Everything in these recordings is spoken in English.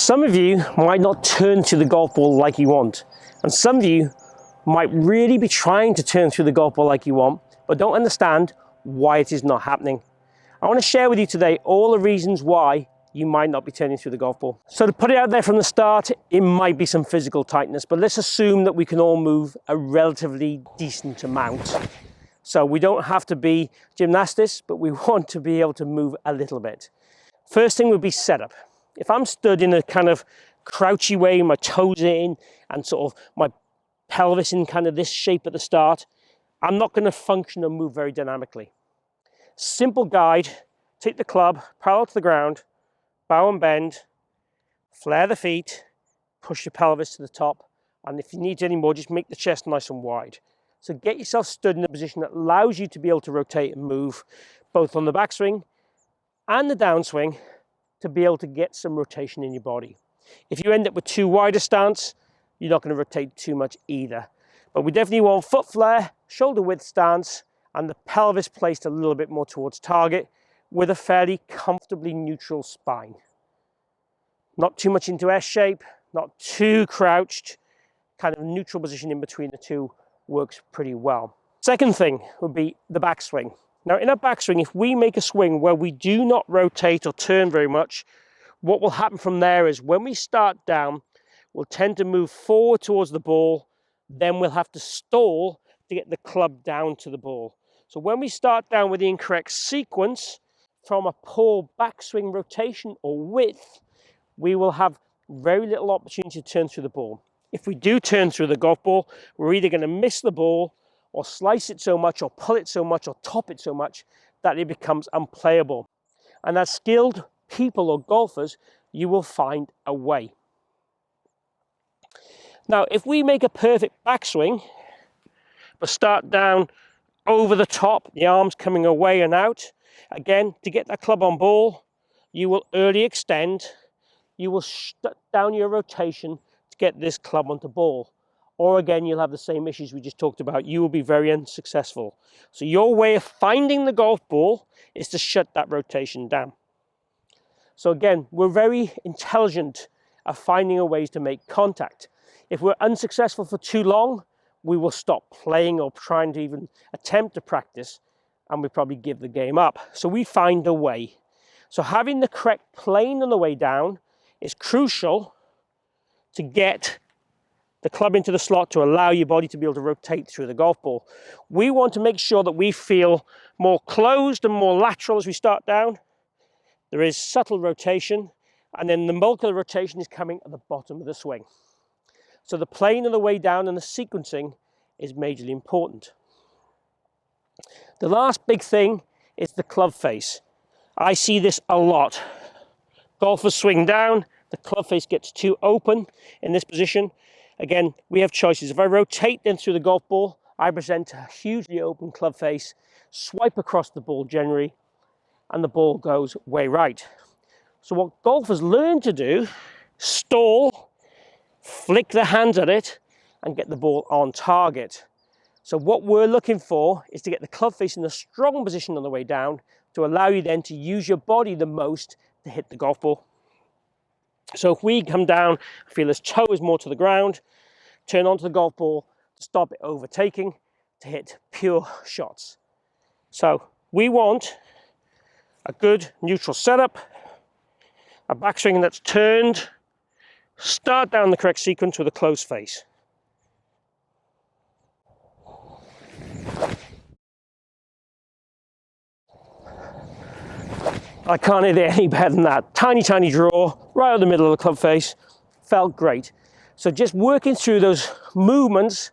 Some of you might not turn to the golf ball like you want, and some of you might really be trying to turn through the golf ball like you want, but don't understand why it is not happening. I want to share with you today all the reasons why you might not be turning through the golf ball. So to put it out there from the start, it might be some physical tightness, but let's assume that we can all move a relatively decent amount. So we don't have to be gymnastics, but we want to be able to move a little bit. First thing would be setup. If I'm stood in a kind of crouchy way, my toes in and sort of my pelvis in kind of this shape at the start, I'm not going to function and move very dynamically. Simple guide, take the club parallel to the ground, bow and bend, flare the feet, push your pelvis to the top, and if you need any more, just make the chest nice and wide. So get yourself stood in a position that allows you to be able to rotate and move both on the backswing and the downswing to be able to get some rotation in your body. If you end up with too wide a stance, you're not going to rotate too much either. But we definitely want foot flare, shoulder width stance, and the pelvis placed a little bit more towards target with a fairly comfortably neutral spine. Not too much into S shape, not too crouched, kind of neutral position in between the two works pretty well. Second thing would be the backswing. Now in a backswing, if we make a swing where we do not rotate or turn very much, what will happen from there is when we start down, we'll tend to move forward towards the ball, then we'll have to stall to get the club down to the ball. So when we start down with the incorrect sequence, from a poor backswing rotation or width, we will have very little opportunity to turn through the ball. If we do turn through the golf ball, we're either going to miss the ball or slice it so much or pull it so much or top it so much that it becomes unplayable. And as skilled people or golfers, you will find a way. Now, if we make a perfect backswing, but start down over the top, the arms coming away and out, again, to get that club on ball, you will early extend, you will shut down your rotation to get this club onto ball. Or again, you'll have the same issues we just talked about. You will be very unsuccessful. So your way of finding the golf ball is to shut that rotation down. So again, we're very intelligent at finding a ways to make contact. If we're unsuccessful for too long, we will stop playing or trying to even attempt to practice, and we probably give the game up. So we find a way. So having the correct plane on the way down is crucial to get the club into the slot to allow your body to be able to rotate through the golf ball. We want to make sure that we feel more closed and more lateral as we start down. There is subtle rotation, and then the bulk of the rotation is coming at the bottom of the swing. So the plane of the way down and the sequencing is majorly important. The last big thing is the club face. I see this a lot. Golfers swing down, the club face gets too open in this position. Again, we have choices. If I rotate then through the golf ball, I present a hugely open club face, swipe across the ball generally, and the ball goes way right. So what golfers learn to do, stall, flick their hands at it, and get the ball on target. So what we're looking for is to get the club face in a strong position on the way down to allow you then to use your body the most to hit the golf ball. So if we come down, feel his toe is more to the ground, turn onto the golf ball to stop it overtaking, to hit pure shots. So we want a good neutral setup, a backswing that's turned, start down the correct sequence with a closed face. I can't hit it any better than that. Tiny, tiny draw, right in the middle of the club face. Felt great. So just working through those movements,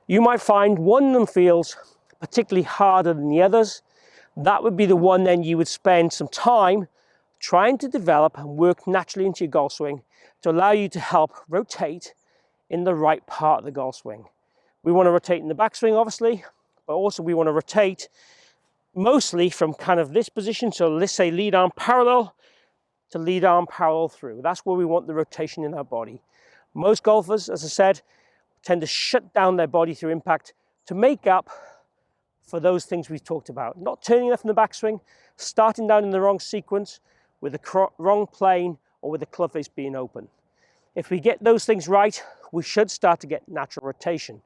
you might find one of them feels particularly harder than the others. That would be the one then you would spend some time trying to develop and work naturally into your golf swing to allow you to help rotate in the right part of the golf swing. We want to rotate in the backswing, obviously, but also we want to rotate mostly from kind of this position, so let's say lead arm parallel to lead arm parallel through. That's where we want the rotation in our body. Most golfers, as I said, tend to shut down their body through impact to make up for those things we've talked about. Not turning enough in the backswing, starting down in the wrong sequence with the wrong plane or with the club face being open. If we get those things right, we should start to get natural rotation.